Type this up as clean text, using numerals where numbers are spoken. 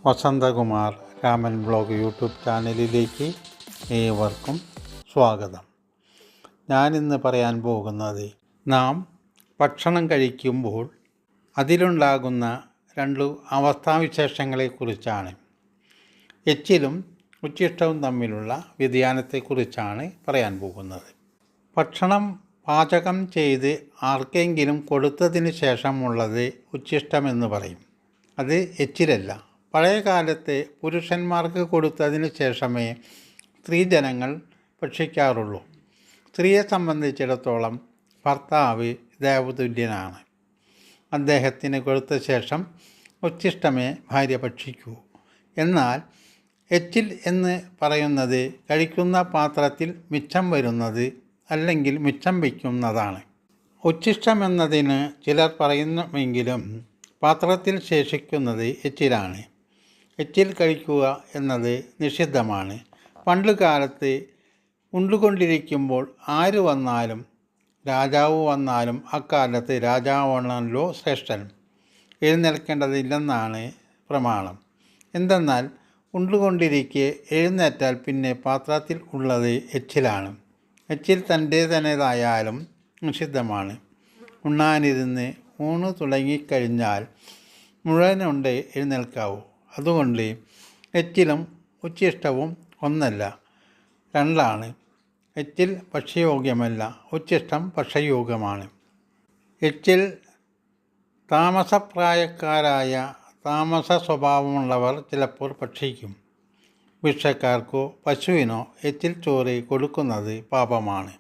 Vasanthakumar Raman blog YouTube ചാനലിലേക്ക് ഏവർക്കും സ്വാഗതം. ഞാനിന്ന് പറയാൻ പോകുന്നത് നാം ഭക്ഷണം കഴിക്കുമ്പോൾ അതിലുണ്ടാകുന്ന രണ്ട് അവസ്ഥാവിശേഷങ്ങളെക്കുറിച്ചാണ്. എച്ചിലും ഉച്ഛിഷ്ടവും തമ്മിലുള്ള വ്യതിയാനത്തെക്കുറിച്ചാണ് പറയാൻ പോകുന്നത്. ഭക്ഷണം പാചകം ചെയ്ത് ആർക്കെങ്കിലും കൊടുത്തതിന് ശേഷമുള്ളത് ഉച്ഛിഷ്ടമെന്ന് പറയും. അത് എച്ചിലല്ല. പഴയ കാലത്ത് പുരുഷന്മാർക്ക് കൊടുത്തതിന് ശേഷമേ സ്ത്രീജനങ്ങൾ ഭക്ഷിക്കാറുള്ളൂ. സ്ത്രീയെ സംബന്ധിച്ചിടത്തോളം ഭർത്താവ് ദേവതുല്യനാണ്. അദ്ദേഹത്തിന് കൊടുത്ത ശേഷം ഉച്ഛിഷ്ടമേ ഭാര്യ ഭക്ഷിക്കൂ. എന്നാൽ എച്ചിൽ എന്ന് പറയുന്നത് കഴിക്കുന്ന പാത്രത്തിൽ മിച്ചം വരുന്നത് അല്ലെങ്കിൽ മിച്ചം വയ്ക്കുന്നതാണ്. ഉച്ഛിഷ്ടമെന്നതിന് ചിലർ പറയുന്നുവെങ്കിലും പാത്രത്തിൽ ശേഷിക്കുന്നത് എച്ചിലാണ്. എച്ചിൽ കഴിക്കുക എന്നത് നിഷിദ്ധമാണ്. പണ്ടുകാലത്ത് ഉണ്ടുകൊണ്ടിരിക്കുമ്പോൾ ആര് വന്നാലും രാജാവ് വന്നാലും അക്കാലത്ത് രാജാവാണല്ലോ ശ്രേഷ്ഠൻ, എഴുന്നേൽക്കേണ്ടതില്ലെന്നാണ് പ്രമാണം. എന്തെന്നാൽ ഉണ്ടുകൊണ്ടിരിക്കെ എഴുന്നേറ്റാൽ പിന്നെ പാത്രത്തിൽ ഉള്ളത് എച്ചിലാണ്. എച്ചിൽ തൻ്റേതായാലും നിഷിദ്ധമാണ്. ഉണ്ണാനിരുന്ന് ഊണ് തുടങ്ങിക്കഴിഞ്ഞാൽ മുഴുവനുണ്ട് എഴുന്നേൽക്കാവൂ. അതുകൊണ്ട് എച്ചിലും ഉച്ഛിഷ്ടവും ഒന്നല്ല, രണ്ടാണ്. എച്ചിൽ ഭക്ഷ്യയോഗ്യമല്ല, ഉച്ഛിഷ്ടം ഭക്ഷ്യയോഗ്യമാണ്. എച്ചിൽ താമസപ്രായക്കാരായ താമസ സ്വഭാവമുള്ളവർ ചിലപ്പോൾ ഭക്ഷിക്കും. ഭിക്ഷക്കാർക്കോ പശുവിനോ എച്ചിൽ ചോറ് കൊടുക്കുന്നത് പാപമാണ്.